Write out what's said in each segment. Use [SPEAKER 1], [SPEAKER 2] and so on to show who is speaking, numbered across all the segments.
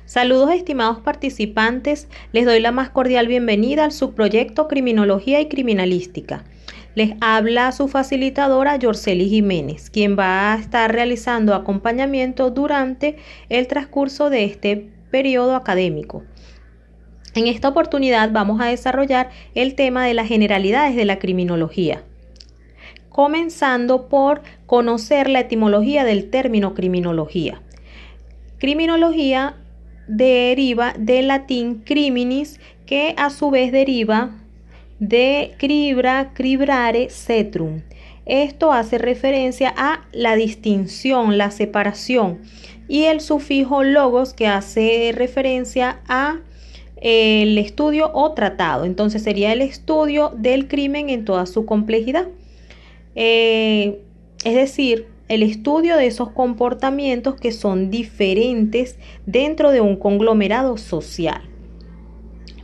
[SPEAKER 1] Saludos estimados participantes, les doy la más cordial bienvenida al subproyecto Criminología y Criminalística. Les habla su facilitadora Yorceli Jiménez, quien va a estar realizando acompañamiento durante el transcurso de este periodo académico. En esta oportunidad vamos a desarrollar el tema de las generalidades de la criminología, comenzando por conocer la etimología del término criminología. Criminología deriva del latín criminis, que a su vez deriva de cribra, cribrare, cetrum. Esto hace referencia a la distinción, la separación, y el sufijo logos, que hace referencia a el estudio o tratado. Entonces sería el estudio del crimen en toda su complejidad. Es decir, el estudio de esos comportamientos que son diferentes dentro de un conglomerado social.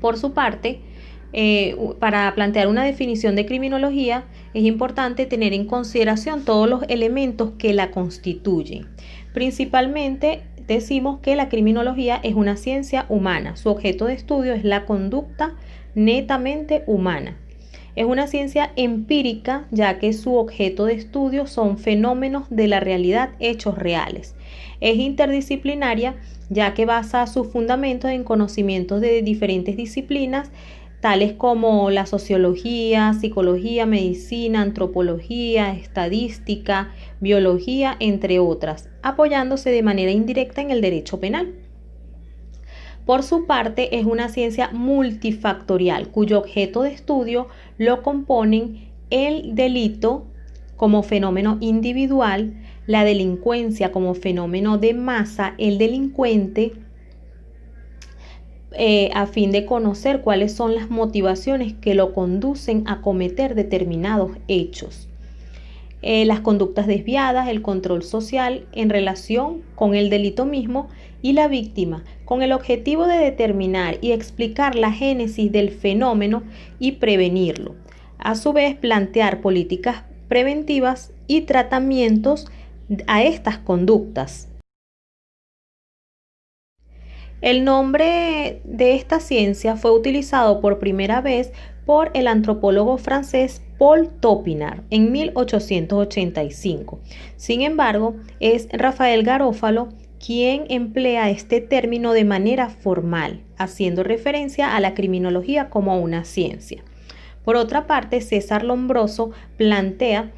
[SPEAKER 1] Por su parte, para plantear una definición de criminología, es importante tener en consideración todos los elementos que la constituyen. Principalmente decimos que la criminología es una ciencia humana. Su objeto de estudio es la conducta netamente humana. Es una ciencia empírica, ya que su objeto de estudio son fenómenos de la realidad, hechos reales. Es interdisciplinaria, ya que basa sus fundamentos en conocimientos de diferentes disciplinas, tales como la sociología, psicología, medicina, antropología, estadística, biología, entre otras, apoyándose de manera indirecta en el derecho penal. Por su parte, es una ciencia multifactorial, cuyo objeto de estudio lo componen el delito como fenómeno individual, la delincuencia como fenómeno de masa, el delincuente, a fin de conocer cuáles son las motivaciones que lo conducen a cometer determinados hechos. Las conductas desviadas, el control social en relación con el delito mismo y la víctima, con el objetivo de determinar y explicar la génesis del fenómeno y prevenirlo. A su vez, plantear políticas preventivas y tratamientos a estas conductas. El nombre de esta ciencia fue utilizado por primera vez por el antropólogo francés Paul Topinard en 1885. Sin embargo, es Rafael Garófalo quien emplea este término de manera formal, haciendo referencia a la criminología como una ciencia. Por otra parte, César Lombroso plantea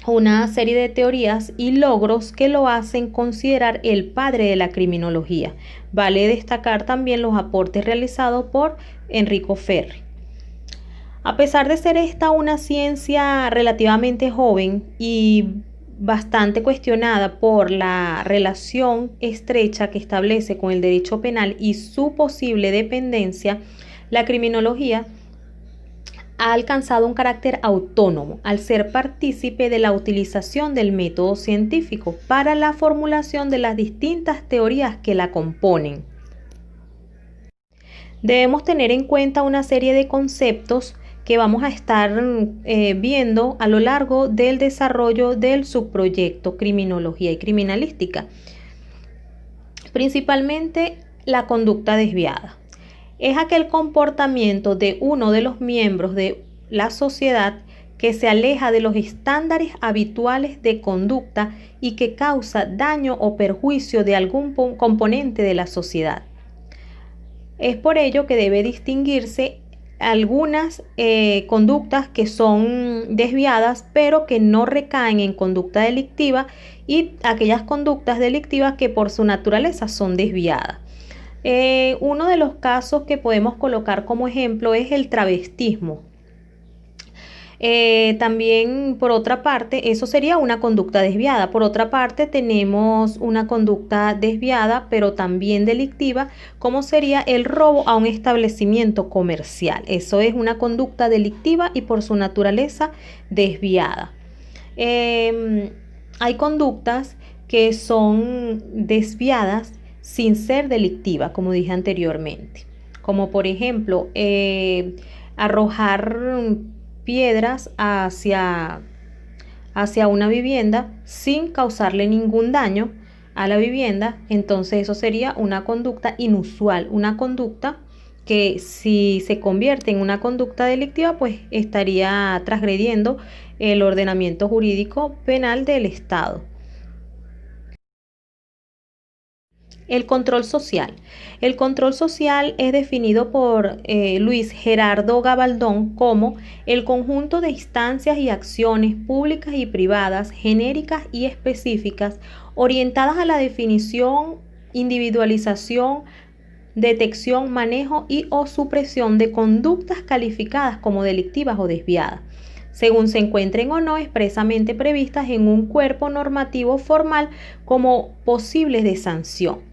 [SPEAKER 1] una serie de teorías y logros que lo hacen considerar el padre de la criminología. Vale destacar también los aportes realizados por Enrico Ferri. A pesar de ser esta una ciencia relativamente joven y bastante cuestionada por la relación estrecha que establece con el derecho penal y su posible dependencia, la criminología ha alcanzado un carácter autónomo al ser partícipe de la utilización del método científico para la formulación de las distintas teorías que la componen. Debemos tener en cuenta una serie de conceptos que vamos a estar viendo a lo largo del desarrollo del subproyecto Criminología y Criminalística. Principalmente la conducta desviada. Es aquel comportamiento de uno de los miembros de la sociedad que se aleja de los estándares habituales de conducta y que causa daño o perjuicio de algún componente de la sociedad. Es por ello que debe distinguirse algunas conductas que son desviadas, pero que no recaen en conducta delictiva, y aquellas conductas delictivas que por su naturaleza son desviadas. Uno de los casos que podemos colocar como ejemplo es el travestismo. También, por otra parte, eso sería una conducta desviada. Por otra parte, tenemos una conducta desviada, pero también delictiva, como sería el robo a un establecimiento comercial. Eso es una conducta delictiva y por su naturaleza desviada. Hay conductas que son desviadas sin ser delictiva, como dije anteriormente, como por ejemplo arrojar piedras hacia una vivienda sin causarle ningún daño a la vivienda, entonces eso sería una conducta inusual, una conducta que si se convierte en una conducta delictiva, pues estaría transgrediendo el ordenamiento jurídico penal del Estado. El control social. El control social es definido por Luis Gerardo Gabaldón como el conjunto de instancias y acciones públicas y privadas, genéricas y específicas, orientadas a la definición, individualización, detección, manejo y o supresión de conductas calificadas como delictivas o desviadas, según se encuentren o no expresamente previstas en un cuerpo normativo formal como posibles de sanción.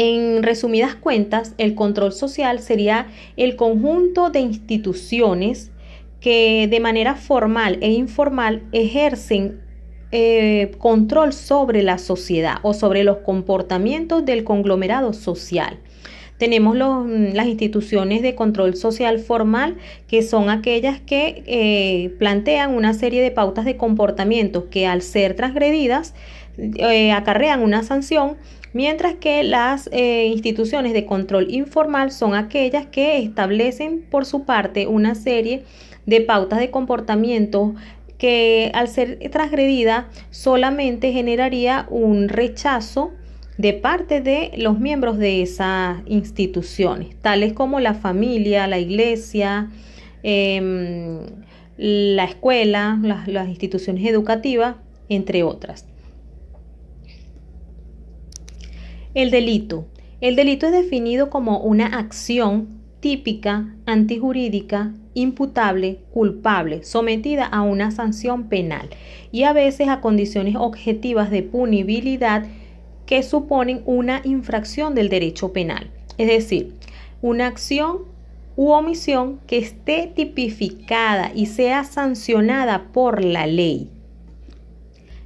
[SPEAKER 1] En resumidas cuentas, el control social sería el conjunto de instituciones que de manera formal e informal ejercen control sobre la sociedad o sobre los comportamientos del conglomerado social. Tenemos las instituciones de control social formal, que son aquellas que plantean una serie de pautas de comportamiento que al ser transgredidas acarrean una sanción, mientras que las instituciones de control informal son aquellas que establecen por su parte una serie de pautas de comportamiento que al ser transgredida solamente generaría un rechazo de parte de los miembros de esas instituciones, tales como la familia, la iglesia, la escuela, las instituciones educativas, entre otras. El delito. El delito es definido como una acción típica, antijurídica, imputable, culpable, sometida a una sanción penal y a veces a condiciones objetivas de punibilidad que suponen una infracción del derecho penal, es decir, una acción u omisión que esté tipificada y sea sancionada por la ley.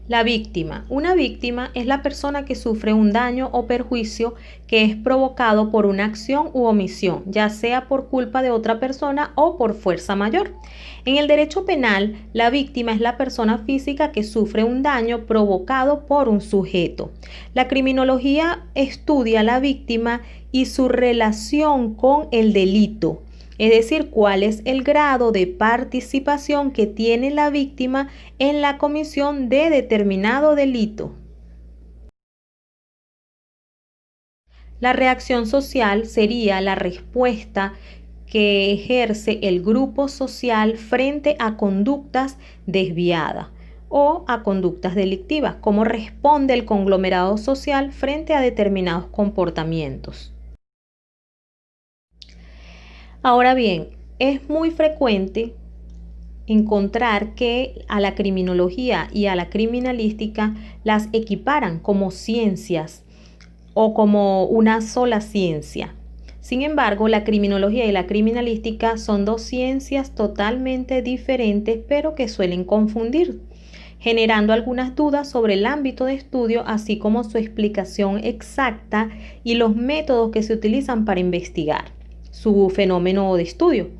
[SPEAKER 1] La víctima. Una víctima es la persona que sufre un daño o perjuicio que es provocado por una acción u omisión, ya sea por culpa de otra persona o por fuerza mayor. En el derecho penal, la víctima es la persona física que sufre un daño provocado por un sujeto. La criminología estudia a la víctima y su relación con el delito. Es decir, cuál es el grado de participación que tiene la víctima en la comisión de determinado delito. La reacción social sería la respuesta que ejerce el grupo social frente a conductas desviadas o a conductas delictivas, cómo responde el conglomerado social frente a determinados comportamientos. Ahora bien, es muy frecuente encontrar que a la criminología y a la criminalística las equiparan como ciencias o como una sola ciencia. Sin embargo, la criminología y la criminalística son dos ciencias totalmente diferentes, pero que suelen confundir, generando algunas dudas sobre el ámbito de estudio, así como su explicación exacta y los métodos que se utilizan para investigar su fenómeno de estudio.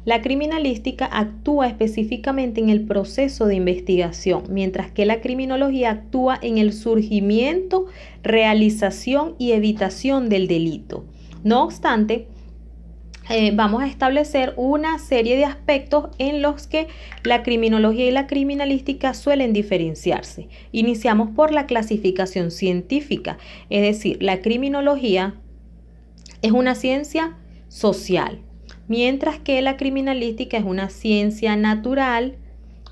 [SPEAKER 1] La criminalística actúa específicamente en el proceso de investigación, mientras que la criminología actúa en el surgimiento, realización y evitación del delito. No obstante, vamos a establecer una serie de aspectos en los que la criminología y la criminalística suelen diferenciarse. Iniciamos por la clasificación científica, es decir, la criminología es una ciencia social, mientras que la criminalística es una ciencia natural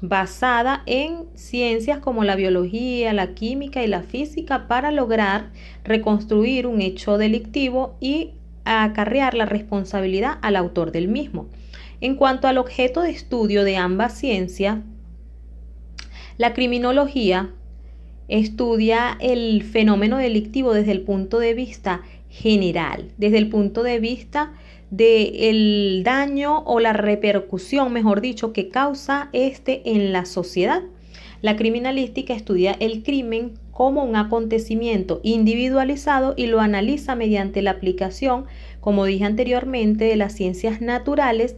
[SPEAKER 1] basada en ciencias como la biología, la química y la física para lograr reconstruir un hecho delictivo y acarrear la responsabilidad al autor del mismo. En cuanto al objeto de estudio de ambas ciencias, la criminología estudia el fenómeno delictivo desde el punto de vista general, desde el punto de vista del daño o la repercusión, mejor dicho, que causa este en la sociedad. La criminalística estudia el crimen como un acontecimiento individualizado y lo analiza mediante la aplicación, como dije anteriormente, de las ciencias naturales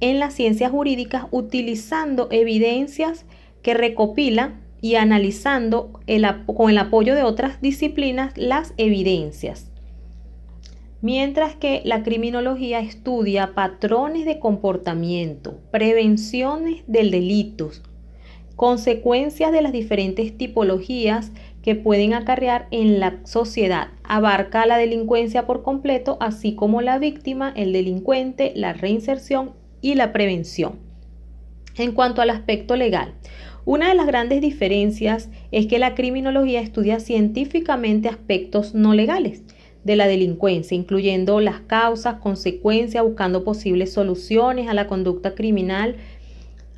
[SPEAKER 1] en las ciencias jurídicas, utilizando evidencias que recopila y analizando con el apoyo de otras disciplinas las evidencias. Mientras que la criminología estudia patrones de comportamiento, prevenciones del delito, consecuencias de las diferentes tipologías que pueden acarrear en la sociedad. Abarca la delincuencia por completo, así como la víctima, el delincuente, la reinserción y la prevención. En cuanto al aspecto legal, una de las grandes diferencias es que la criminología estudia científicamente aspectos no legales de la delincuencia, incluyendo las causas, consecuencias, buscando posibles soluciones a la conducta criminal,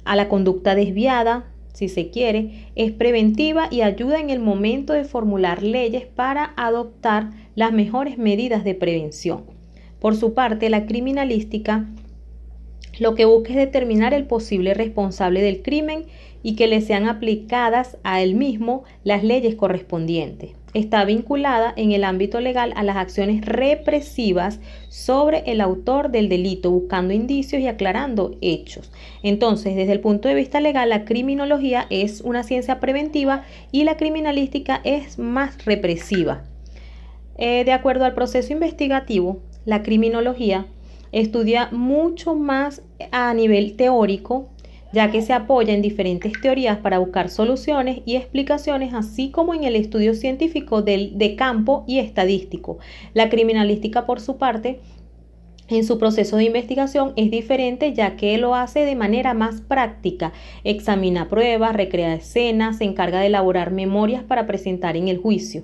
[SPEAKER 1] a la conducta desviada, si se quiere, es preventiva y ayuda en el momento de formular leyes para adoptar las mejores medidas de prevención. Por su parte, la criminalística lo que busca es determinar el posible responsable del crimen y que le sean aplicadas a él mismo las leyes correspondientes. Está vinculada en el ámbito legal a las acciones represivas sobre el autor del delito, buscando indicios y aclarando hechos. Entonces, desde el punto de vista legal, la criminología es una ciencia preventiva y la criminalística es más represiva. De acuerdo al proceso investigativo, la criminología estudia mucho más a nivel teórico, ya que se apoya en diferentes teorías para buscar soluciones y explicaciones, así como en el estudio científico de campo y estadístico. La criminalística, por su parte, en su proceso de investigación es diferente, ya que lo hace de manera más práctica. Examina pruebas, recrea escenas, se encarga de elaborar memorias para presentar en el juicio.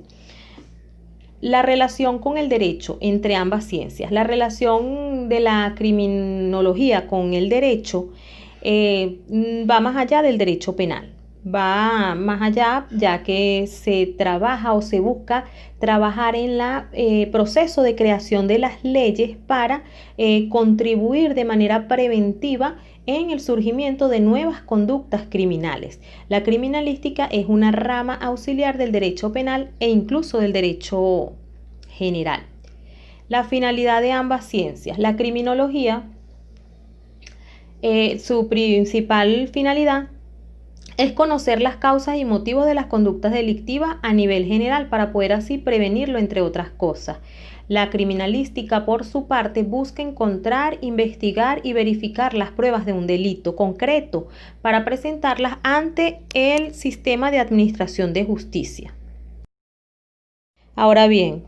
[SPEAKER 1] La relación con el derecho entre ambas ciencias. La relación de la criminología con el derecho va más allá del derecho penal. Va más allá, ya que se trabaja o se busca trabajar en el proceso de creación de las leyes para contribuir de manera preventiva en el surgimiento de nuevas conductas criminales. La criminalística es una rama auxiliar del derecho penal e incluso del derecho general. La finalidad de ambas ciencias. La criminología, su principal finalidad es conocer las causas y motivos de las conductas delictivas a nivel general para poder así prevenirlo, entre otras cosas. La criminalística, por su parte, busca encontrar, investigar y verificar las pruebas de un delito concreto para presentarlas ante el sistema de administración de justicia. Ahora bien,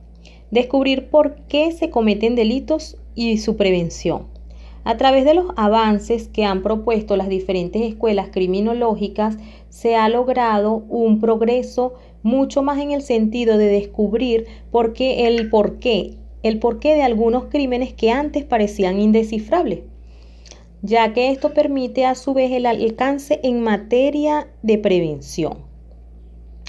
[SPEAKER 1] descubrir por qué se cometen delitos y su prevención. A través de los avances que han propuesto las diferentes escuelas criminológicas, se ha logrado un progreso mucho más en el sentido de descubrir el porqué de algunos crímenes que antes parecían indescifrables, ya que esto permite a su vez el alcance en materia de prevención.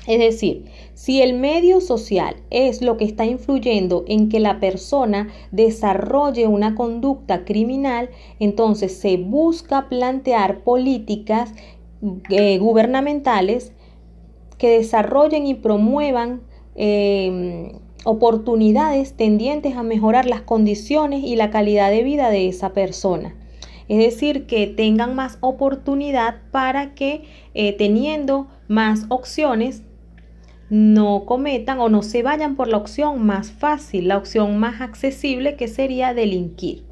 [SPEAKER 1] Es decir, si el medio social es lo que está influyendo en que la persona desarrolle una conducta criminal, entonces se busca plantear políticas gubernamentales que desarrollen y promuevan oportunidades tendientes a mejorar las condiciones y la calidad de vida de esa persona. Es decir, que tengan más oportunidad para que teniendo más opciones, no cometan o no se vayan por la opción más fácil, la opción más accesible, que sería delinquir.